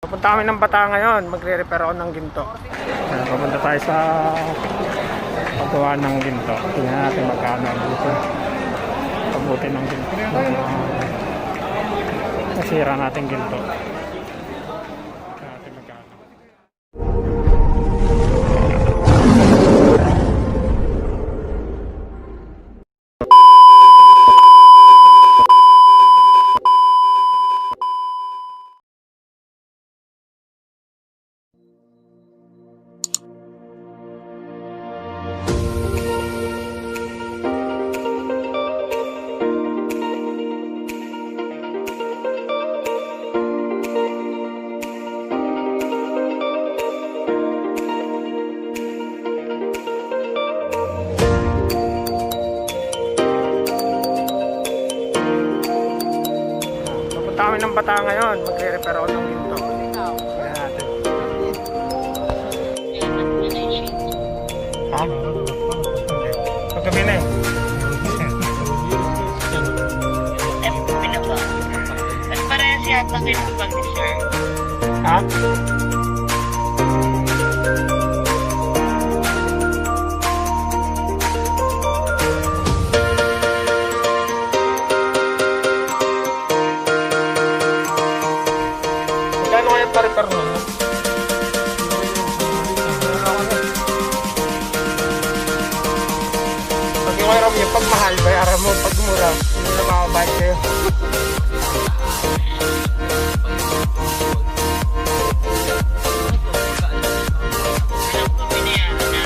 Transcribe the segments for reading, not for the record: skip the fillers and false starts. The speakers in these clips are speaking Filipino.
Pupunta kami ng Bata ngayon, magre-repair ako ng ginto. Pupunta tayo sa paggawa ng ginto. Tingnan natin magkano ang dito. Pabuti ng ginto. Nasira natin ginto. Tingnan natin magkano. Pupunta kami ng Bata ngayon, magre-repair ako ng ginto. Tingnan natin. Ha? Hindi. Paggabi na eh. Pinaba. At parehas yata kayo ng pag-sir. Ha? Magkano kaya pa-repair nun? Pag yung kaya yung pag mahal, bayaran mo. Pag mura, hindi na makabayad kayo. Alam ko binayaran na.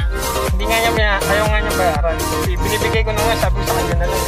Hindi nga niya, ayaw nga niya bayaran. Binibigay ko na nga, sabi ko sa kanya na lang.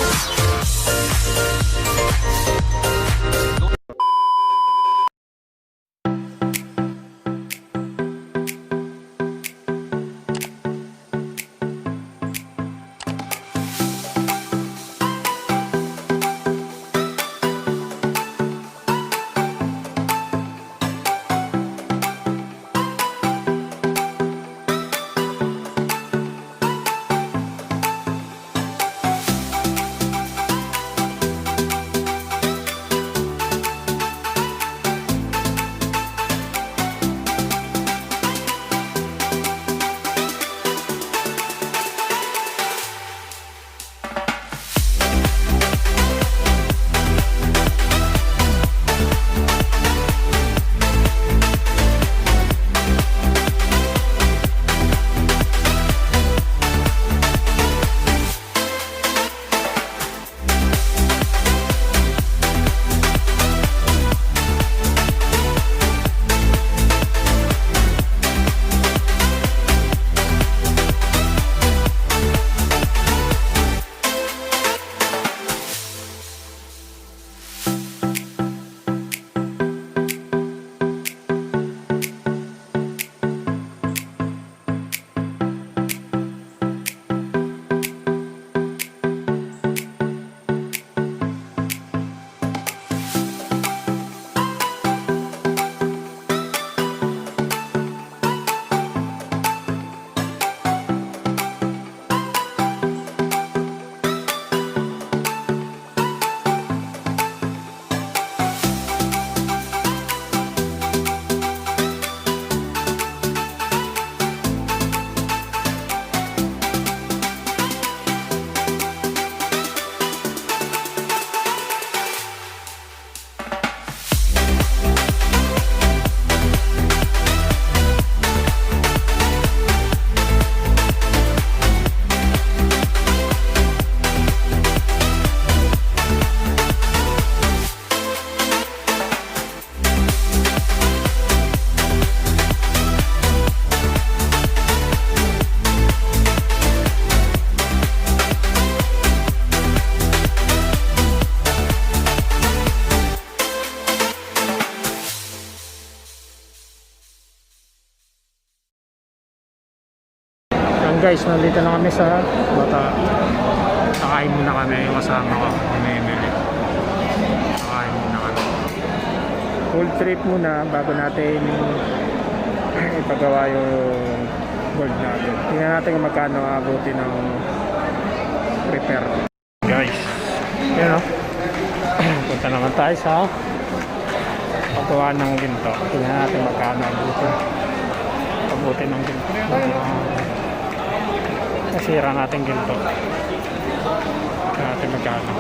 Guys, nandito na kami sa Bata. Kakain muna kami yung kasama ko, Emily. Kakain muna kami. Full trip muna bago natin ipagawa yung board natin. Tingnan natin kung magkano abuti ng repair. Guys, yun o. Punta naman tayo sa gawa ng ginto. Tingnan natin magkano abutin. Abutin ng ginto. Nasira natin ginto. Tingnan natin magkano.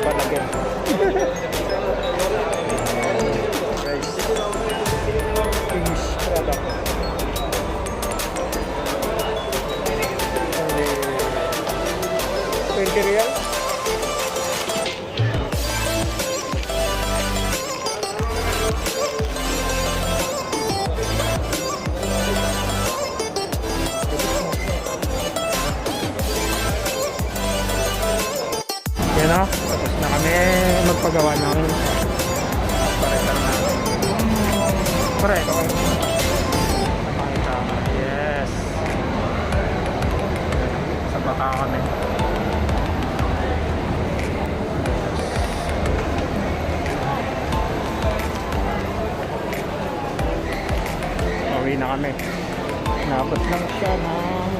Palagyan. Guys, finished product. Only 20 real. Yan o, tapos na kami magpagawa ng paretar na. Pare, okay. Nakakita ka. Yes. Sa baka kami. Uwi na kami. Nabot lang siya ng